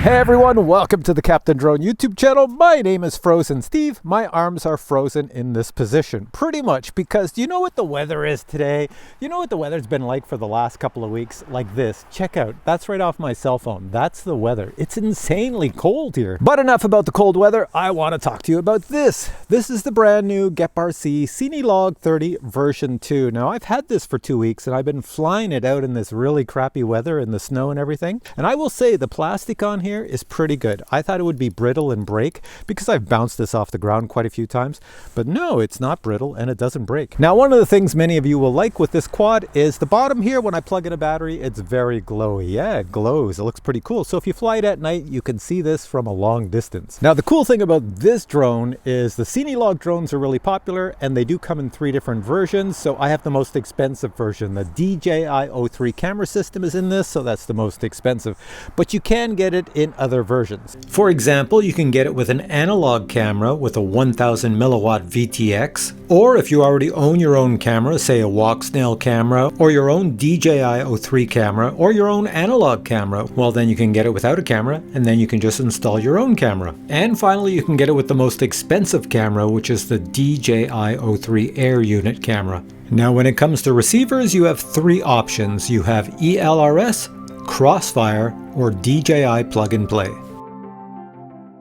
Hey everyone, welcome to the Captain Drone YouTube channel. My name is Frozen Steve. My arms are frozen in this position, pretty much because do you know what the weather is today? You know what the weather's been like for the last couple of weeks? Like this. Check out. That's right off my cell phone. That's the weather. It's insanely cold here. But enough about the cold weather. I want to talk to you about this. This is the brand new GEPRC Cinelog30 version 2. Now I've had this for 2 weeks and I've been flying it out in this really crappy weather in the snow and everything. And I will say the plastic on here is pretty good. I thought it would be brittle and break because I've bounced this off the ground quite a few times, but no, it's not brittle and it doesn't break. Now, one of the things many of you will like with this quad is the bottom here. When I plug in a battery, it's very glowy. Yeah, it glows. It looks pretty cool. So if you fly it at night, you can see this from a long distance. Now, the cool thing about this drone is the Cinelog drones are really popular and they do come in 3 different versions. So I have the most expensive version. The DJI-03 camera system is in this, so that's the most expensive, but you can get it in other versions. For example, you can get it with an analog camera with a 1000 milliwatt VTX, or if you already own your own camera, say a walk snail camera, or your own DJI-03 camera, or your own analog camera, well then you can get it without a camera, and then you can just install your own camera. And finally, you can get it with the most expensive camera, which is the DJI-03 Air Unit camera. Now when it comes to receivers, you have 3 options. You have ELRS, Crossfire, or DJI plug and play.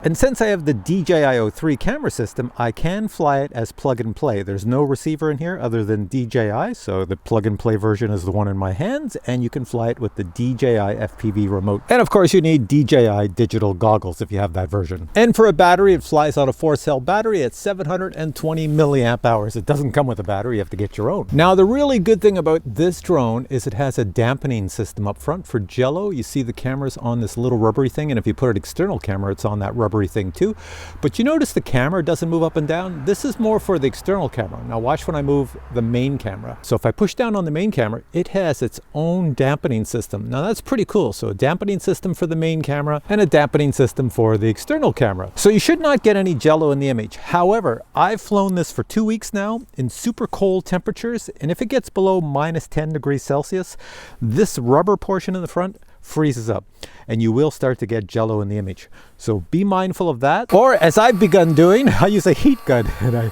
And since I have the DJI-03 camera system, I can fly it as plug and play. There's no receiver in here other than DJI, so the plug and play version is the one in my hands, and you can fly it with the DJI FPV remote. And of course you need DJI digital goggles if you have that version. And for a battery, it flies on a 4-cell battery at 720 milliamp hours. It doesn't come with a battery, you have to get your own. Now the really good thing about this drone is it has a dampening system up front for jello. You see the camera's on this little rubbery thing, and if you put an external camera, it's on that rubbery thing too. But you notice the camera doesn't move up and down. This is more for the external camera. Now watch when I move the main camera. So if I push down on the main camera, it has its own dampening system. Now that's pretty cool. So a dampening system for the main camera and a dampening system for the external camera. So you should not get any jello in the image. However, I've flown this for 2 weeks now in super cold temperatures, and if it gets below -10 degrees Celsius, this rubber portion in the front freezes up and you will start to get jello in the image. So be mindful of that. Or as I've begun doing, I use a heat gun and I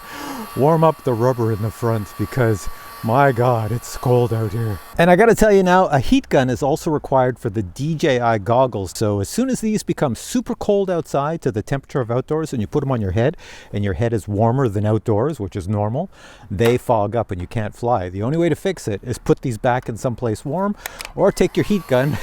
warm up the rubber in the front because my God, it's cold out here. And I gotta tell you now, a heat gun is also required for the DJI goggles. So as soon as these become super cold outside to the temperature of outdoors and you put them on your head and your head is warmer than outdoors, which is normal, they fog up and you can't fly. The only way to fix it is put these back in someplace warm or take your heat gun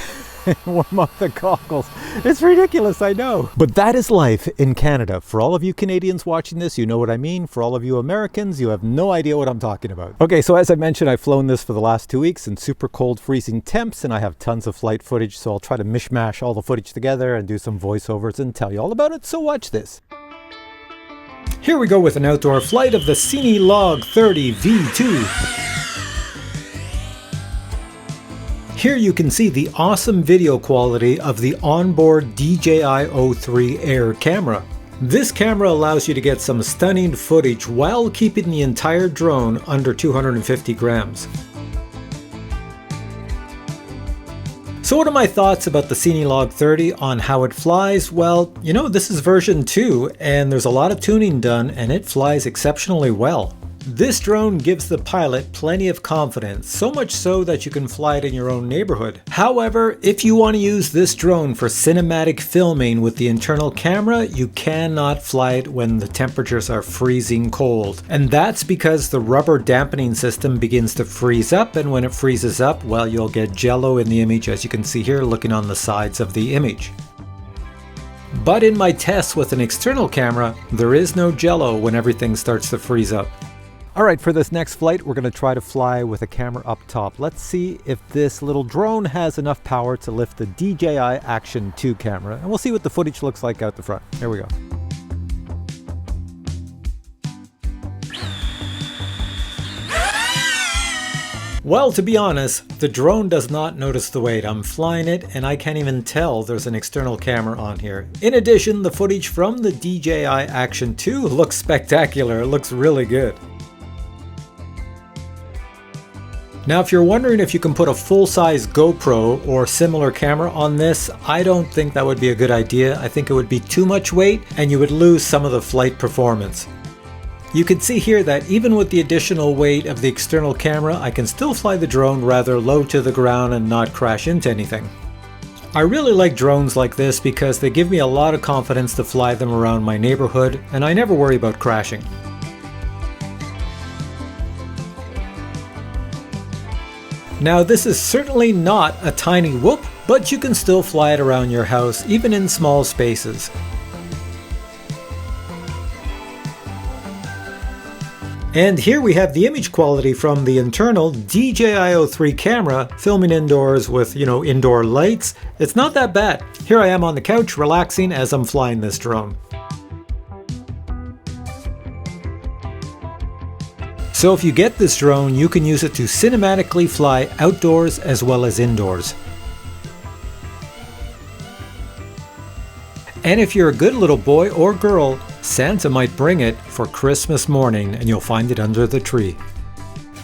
and warm up the goggles. It's ridiculous, I know. But that is life in Canada. For all of you Canadians watching this, you know what I mean. For all of you Americans, you have no idea what I'm talking about. Okay, so as I mentioned, I've flown this for the last 2 weeks in super cold, freezing temps, and I have tons of flight footage, so I'll try to mishmash all the footage together and do some voiceovers and tell you all about it, so watch this. Here we go with an outdoor flight of the Cinelog30 V2. Here you can see the awesome video quality of the onboard DJI-03 Air camera. This camera allows you to get some stunning footage while keeping the entire drone under 250 grams. So what are my thoughts about the Cinelog30 on how it flies? Well, you know, this is version 2 and there's a lot of tuning done and it flies exceptionally well. This drone gives the pilot plenty of confidence, so much so that you can fly it in your own neighborhood. However, if you want to use this drone for cinematic filming with the internal camera, you cannot fly it when the temperatures are freezing cold. And that's because the rubber dampening system begins to freeze up, and when it freezes up, well, you'll get jello in the image, as you can see here looking on the sides of the image. But in my tests with an external camera, there is no jello when everything starts to freeze up. Alright, for this next flight, we're going to try to fly with a camera up top. Let's see if this little drone has enough power to lift the DJI Action 2 camera. And we'll see what the footage looks like out the front. Here we go. Well, to be honest, the drone does not notice the weight. I'm flying it and I can't even tell there's an external camera on here. In addition, the footage from the DJI Action 2 looks spectacular. It looks really good. Now if you're wondering if you can put a full-size GoPro or similar camera on this, I don't think that would be a good idea. I think it would be too much weight and you would lose some of the flight performance. You can see here that even with the additional weight of the external camera, I can still fly the drone rather low to the ground and not crash into anything. I really like drones like this because they give me a lot of confidence to fly them around my neighborhood, and I never worry about crashing. Now this is certainly not a tiny whoop, but you can still fly it around your house, even in small spaces. And here we have the image quality from the internal DJI-03 camera filming indoors with, indoor lights. It's not that bad. Here I am on the couch relaxing as I'm flying this drone. So if you get this drone, you can use it to cinematically fly outdoors as well as indoors. And if you're a good little boy or girl, Santa might bring it for Christmas morning and you'll find it under the tree.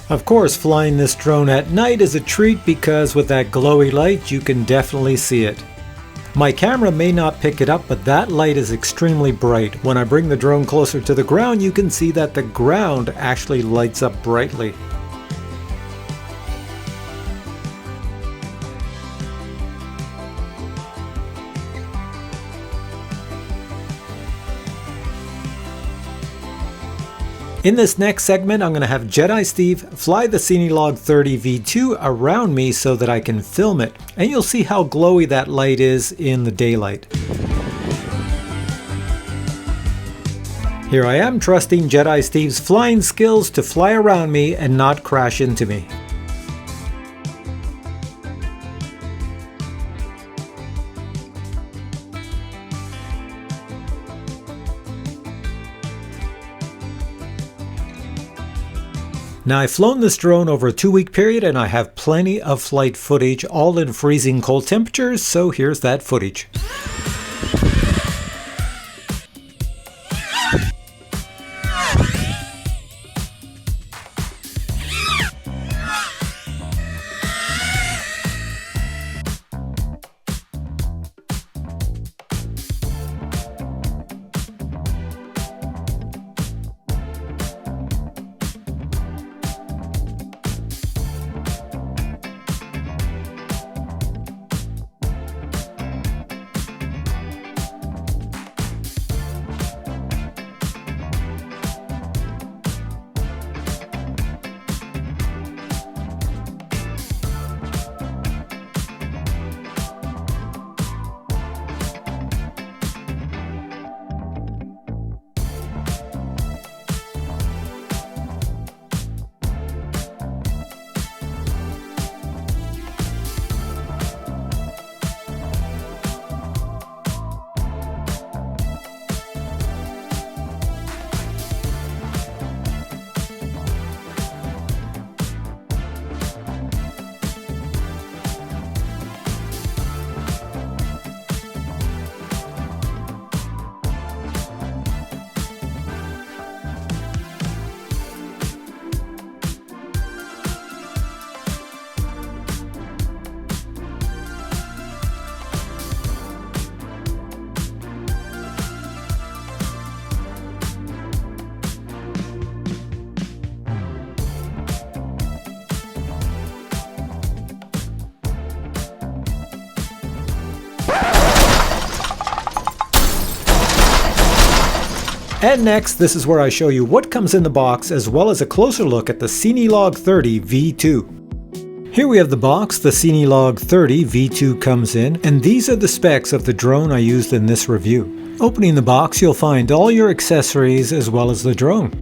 Of course, flying this drone at night is a treat because with that glowy light you can definitely see it. My camera may not pick it up, but that light is extremely bright. When I bring the drone closer to the ground, you can see that the ground actually lights up brightly. In this next segment, I'm going to have Jedi Steve fly the Cinelog30 V2 around me so that I can film it, and you'll see how glowy that light is in the daylight. Here I am trusting Jedi Steve's flying skills to fly around me and not crash into me. Now I've flown this drone over a 2-week period and I have plenty of flight footage, all in freezing cold temperatures, so here's that footage. And next, this is where I show you what comes in the box as well as a closer look at the Cinelog30 V2. Here we have the box the Cinelog30 V2 comes in, and these are the specs of the drone I used in this review. Opening the box, you'll find all your accessories as well as the drone.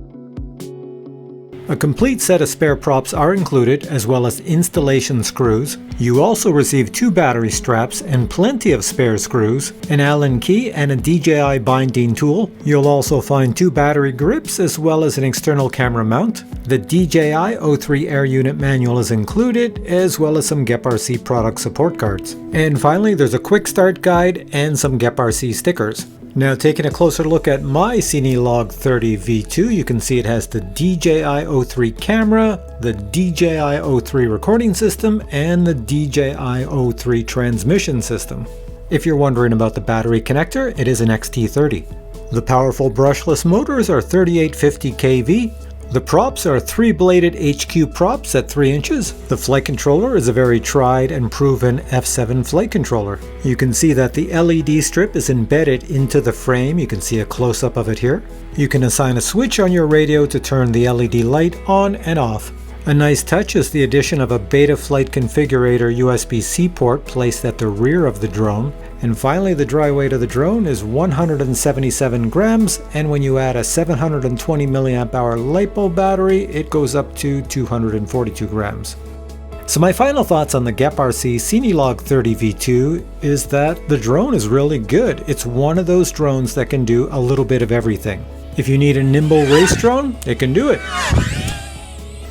A complete set of spare props are included, as well as installation screws. You also receive 2 battery straps and plenty of spare screws, an Allen key and a DJI binding tool. You'll also find 2 battery grips as well as an external camera mount. The DJI-03 Air Unit manual is included, as well as some GEPRC product support cards. And finally, there's a quick start guide and some GEPRC stickers. Now taking a closer look at my Cinelog30 V2, you can see it has the DJI-03 camera, the DJI-03 recording system, and the DJI-03 transmission system. If you're wondering about the battery connector, it is an XT30. The powerful brushless motors are 3850 kV. The props are 3-bladed HQ props at 3 inches. The flight controller is a very tried and proven F7 flight controller. You can see that the LED strip is embedded into the frame. You can see a close-up of it here. You can assign a switch on your radio to turn the LED light on and off. A nice touch is the addition of a Beta Flight Configurator USB-C port placed at the rear of the drone. And finally, the dry weight of the drone is 177 grams, and when you add a 720 mAh LiPo battery, it goes up to 242 grams. So my final thoughts on the GEPRC Cinelog30 V2 is that the drone is really good. It's one of those drones that can do a little bit of everything. If you need a nimble race drone, it can do it.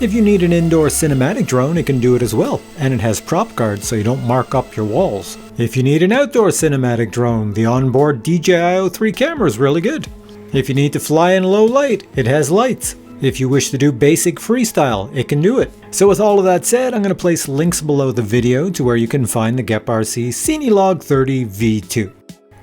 If you need an indoor cinematic drone, it can do it as well, and it has prop guards so you don't mark up your walls. If you need an outdoor cinematic drone, the onboard DJI-03 camera is really good. If you need to fly in low light, it has lights. If you wish to do basic freestyle, it can do it. So with all of that said, I'm going to place links below the video to where you can find the GEPRC Cinelog30 V2.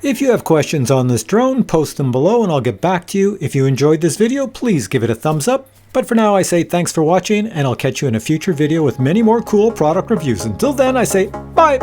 If you have questions on this drone, post them below and I'll get back to you. If you enjoyed this video, please give it a thumbs up. But for now I say thanks for watching, and I'll catch you in a future video with many more cool product reviews. Until then I say bye!